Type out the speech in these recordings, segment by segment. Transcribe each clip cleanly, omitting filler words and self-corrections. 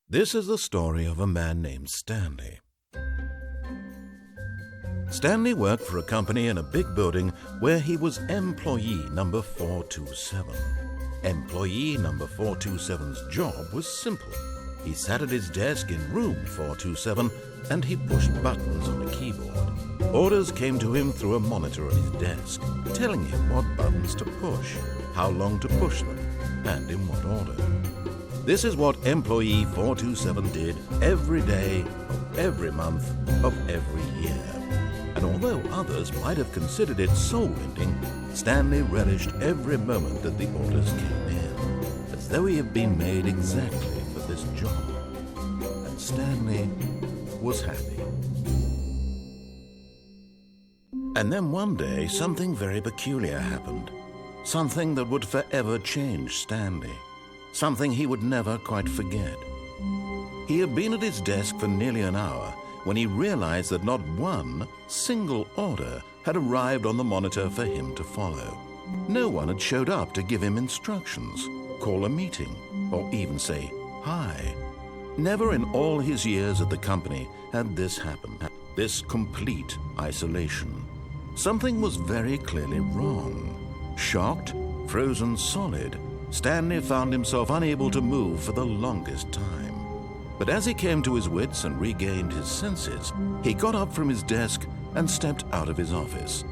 This is the story of a man named Stanley. Stanley worked for a company in a big building where he was employee number 427. Employee number 427's job was simple. He sat at his desk in room 427 and he pushed buttons on a keyboard. Orders came to him through a monitor on his desk, telling him what buttons to push, how long to push them, and in what order. This is what employee 427 did every day of every month of every year. And although others might have considered it soul-winding, Stanley relished every moment that the orders came in, as though he had been made exactly for this job. And Stanley was happy. And then one day, something very peculiar happened. Something that would forever change Stanley. Something he would never quite forget. He had been at his desk for nearly an hour when he realized that not one single order had arrived on the monitor for him to follow. No one had showed up to give him instructions, call a meeting, or even say hi. Never in all his years at the company had this happened, this complete isolation. Something was very clearly wrong. Shocked, frozen solid, Stanley found himself unable to move for the longest time. But as he came to his wits and regained his senses, he got up from his desk and stepped out of his office.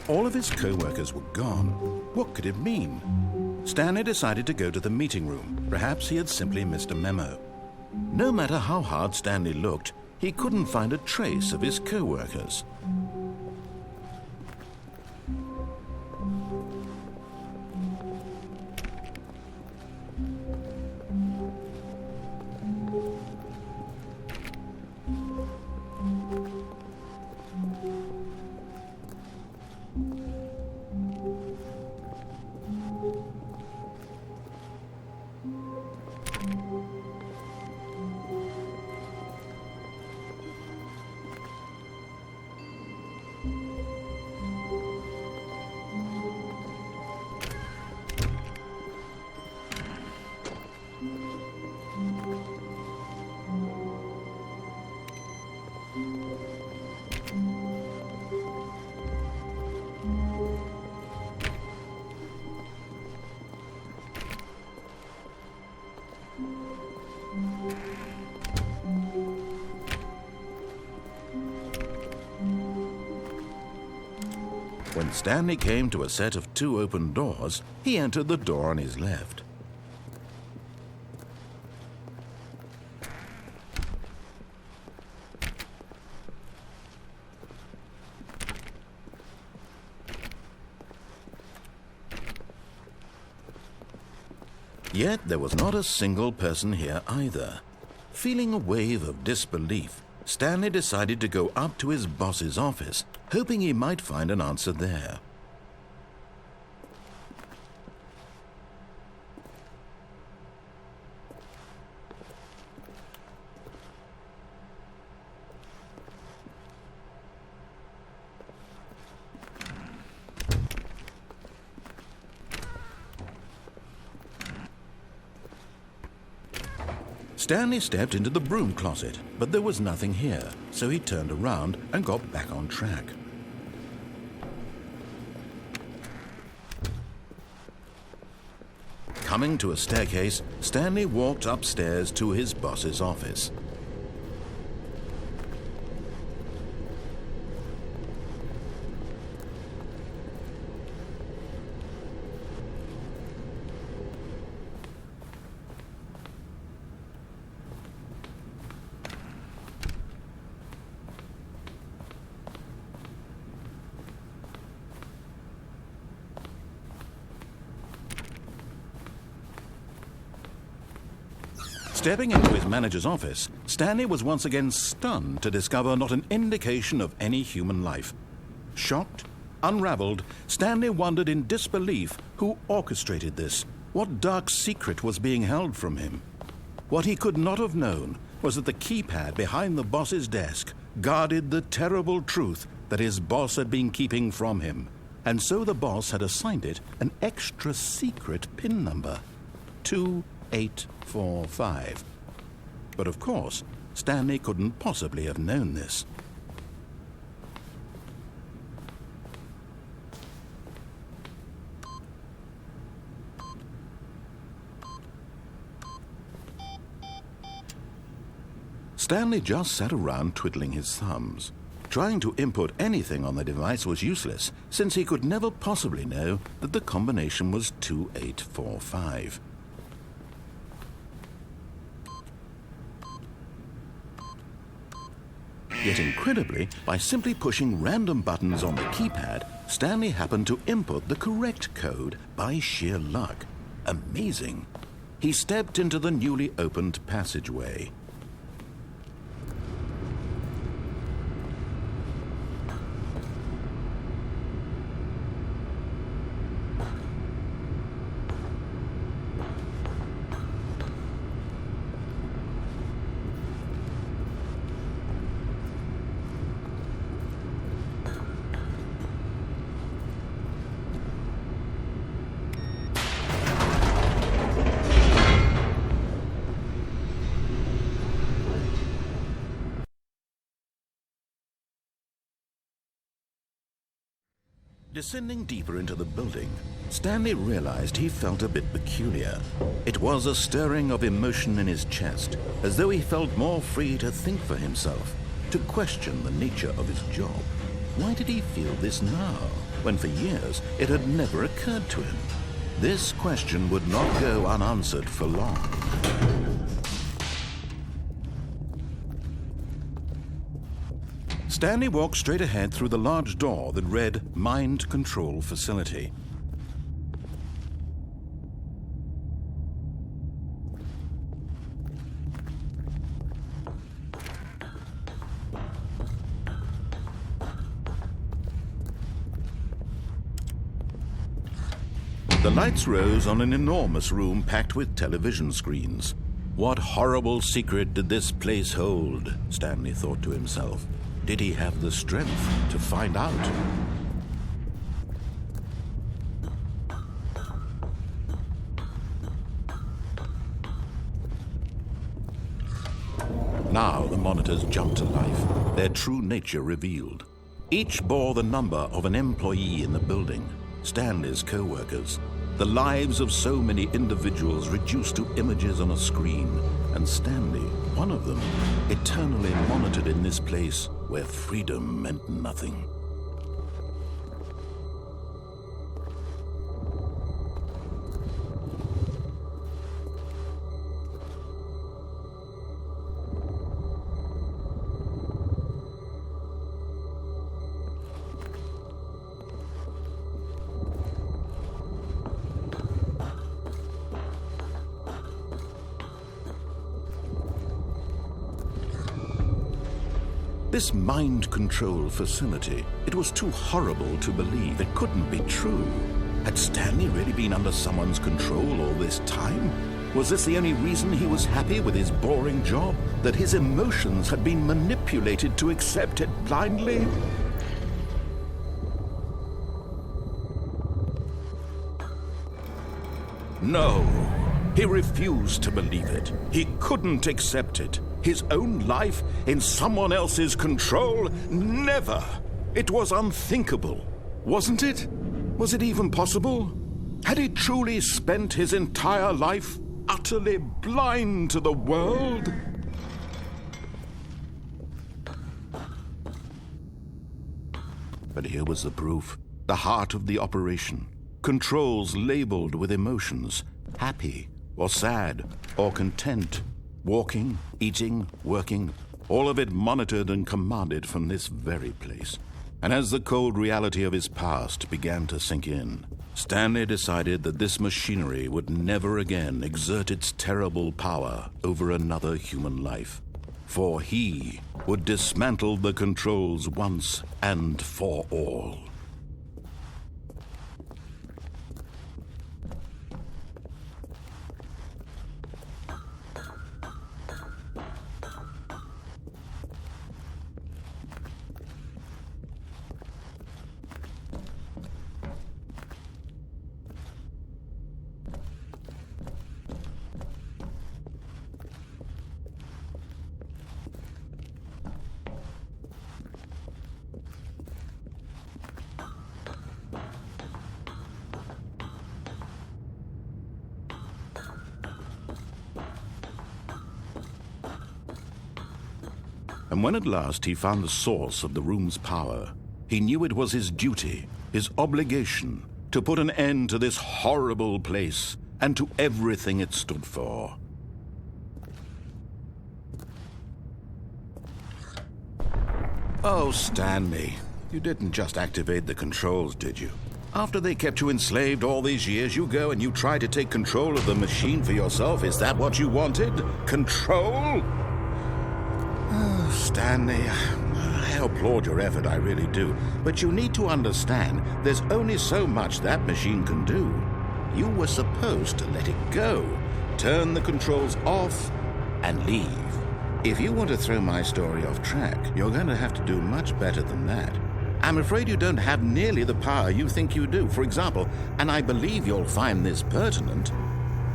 All of his co-workers were gone. What could it mean? Stanley decided to go to the meeting room. Perhaps he had simply missed a memo. No matter how hard Stanley looked, he couldn't find a trace of his co-workers. When Stanley came to a set of 2 open doors, he entered the door on his left. Yet there was not a single person here either. Feeling a wave of disbelief, Stanley decided to go up to his boss's office, hoping he might find an answer there. Stanley stepped into the broom closet, but there was nothing here, so he turned around and got back on track. Coming to a staircase, Stanley walked upstairs to his boss's office. Stepping into his manager's office, Stanley was once again stunned to discover not an indication of any human life. Shocked, unraveled, Stanley wondered in disbelief who orchestrated this, what dark secret was being held from him. What he could not have known was that the keypad behind the boss's desk guarded the terrible truth that his boss had been keeping from him, and so the boss had assigned it an extra secret PIN number, 2845. But of course, Stanley couldn't possibly have known this. Stanley just sat around twiddling his thumbs. Trying to input anything on the device was useless, since he could never possibly know that the combination was 2845. Yet incredibly, by simply pushing random buttons on the keypad, Stanley happened to input the correct code by sheer luck. Amazing. He stepped into the newly opened passageway. Descending deeper into the building, Stanley realized he felt a bit peculiar. It was a stirring of emotion in his chest, as though he felt more free to think for himself, to question the nature of his job. Why did he feel this now, when for years it had never occurred to him? This question would not go unanswered for long. Stanley walked straight ahead through the large door that read Mind Control Facility. The lights rose on an enormous room packed with television screens. What horrible secret did this place hold? Stanley thought to himself. Did he have the strength to find out? Now the monitors jumped to life, their true nature revealed. Each bore the number of an employee in the building, Stanley's co-workers. The lives of so many individuals reduced to images on a screen, and Stanley, one of them, eternally monitored in this place where freedom meant nothing. This mind control facility, it was too horrible to believe. It couldn't be true. Had Stanley really been under someone's control all this time? Was this the only reason he was happy with his boring job? That his emotions had been manipulated to accept it blindly? No, he refused to believe it. He couldn't accept it. His own life in someone else's control? Never! It was unthinkable, wasn't it? Was it even possible? Had he truly spent his entire life utterly blind to the world? But here was the proof, the heart of the operation. Controls labeled with emotions, happy or sad or content. Walking, eating, working, all of it monitored and commanded from this very place. And as the cold reality of his past began to sink in, Stanley decided that this machinery would never again exert its terrible power over another human life. For he would dismantle the controls once and for all. And when at last he found the source of the room's power, he knew it was his duty, his obligation, to put an end to this horrible place and to everything it stood for. Oh, Stanley, you didn't just activate the controls, did you? After they kept you enslaved all these years, you go and you try to take control of the machine for yourself. Is that what you wanted? Control? Oh, Stanley, I applaud your effort, I really do. But you need to understand, there's only so much that machine can do. You were supposed to let it go, turn the controls off, and leave. If you want to throw my story off track, you're going to have to do much better than that. I'm afraid you don't have nearly the power you think you do. For example, and I believe you'll find this pertinent,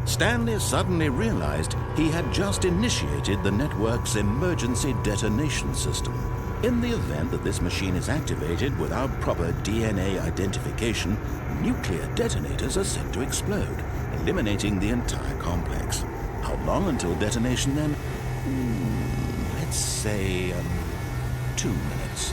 Stanley suddenly realized he had just initiated the network's emergency detonation system. In the event that this machine is activated without proper DNA identification, nuclear detonators are set to explode, eliminating the entire complex. How long until detonation then? Let's say 2 minutes.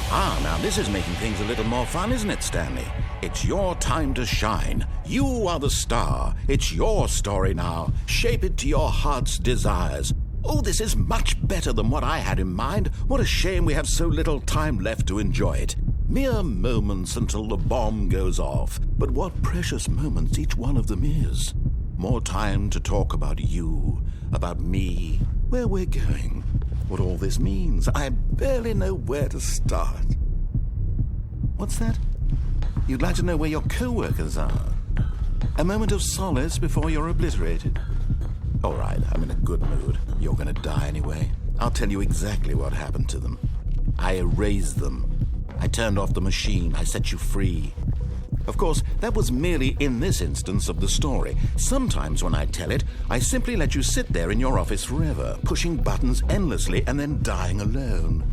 Now this is making things a little more fun, isn't it, Stanley? It's your time to shine. You are the star. It's your story now. Shape it to your heart's desires. Oh, this is much better than what I had in mind. What a shame we have so little time left to enjoy it. Mere moments until the bomb goes off. But what precious moments each one of them is. More time to talk about you, about me, where we're going, what all this means. I barely know where to start. What's that? You'd like to know where your co-workers are? A moment of solace before you're obliterated? All right, I'm in a good mood. You're going to die anyway. I'll tell you exactly what happened to them. I erased them. I turned off the machine. I set you free. Of course, that was merely in this instance of the story. Sometimes when I tell it, I simply let you sit there in your office forever, pushing buttons endlessly and then dying alone.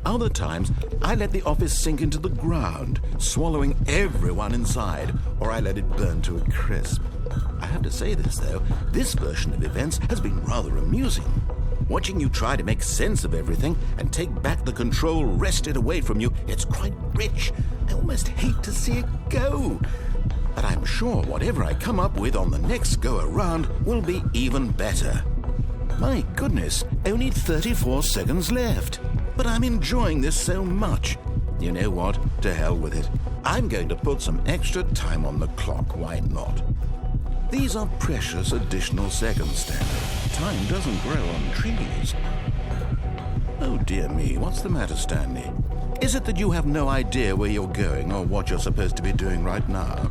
Other times, I let the office sink into the ground, swallowing everyone inside, or I let it burn to a crisp. I have to say this, though, this version of events has been rather amusing. Watching you try to make sense of everything and take back the control wrested away from you, it's quite rich. I almost hate to see it go. But I'm sure whatever I come up with on the next go-around will be even better. My goodness, only 34 seconds left. But I'm enjoying this so much. You know what? To hell with it. I'm going to put some extra time on the clock. Why not? These are precious additional seconds, Stanley. Time doesn't grow on trees. Oh, dear me. What's the matter, Stanley? Is it that you have no idea where you're going or what you're supposed to be doing right now?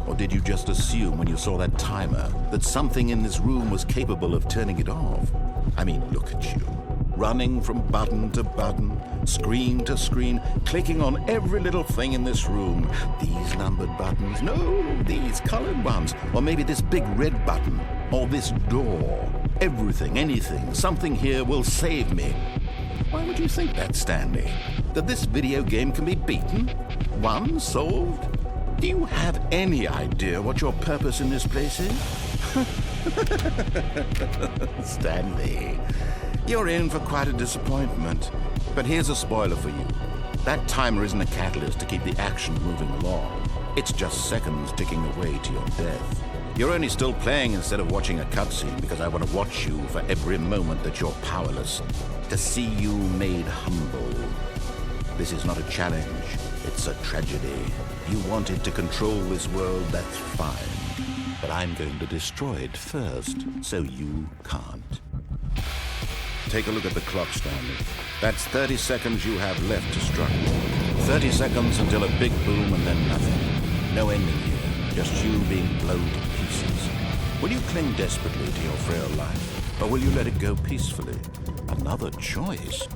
Or did you just assume when you saw that timer that something in this room was capable of turning it off? I mean, look at you. Running from button to button, screen to screen, clicking on every little thing in this room. These numbered buttons, no, these colored ones, or maybe this big red button, or this door. Everything, anything, something here will save me. Why would you think that, Stanley? That this video game can be beaten? Won? Solved? Do you have any idea what your purpose in this place is? Stanley, you're in for quite a disappointment. But here's a spoiler for you. That timer isn't a catalyst to keep the action moving along. It's just seconds ticking away to your death. You're only still playing instead of watching a cutscene because I want to watch you for every moment that you're powerless, to see you made humble. This is not a challenge. It's a tragedy. You wanted to control this world, that's fine. But I'm going to destroy it first, so you can't. Take a look at the clock, Stanley. That's 30 seconds you have left to struggle. 30 seconds until a big boom and then nothing. No ending here, just you being blown to pieces. Will you cling desperately to your frail life, or will you let it go peacefully? Another choice.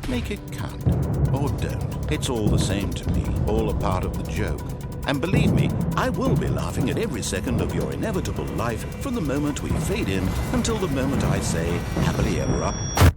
Make it count, or don't. It's all the same to me, all a part of the joke. And believe me, I will be laughing at every second of your inevitable life from the moment we fade in until the moment I say, happily ever after.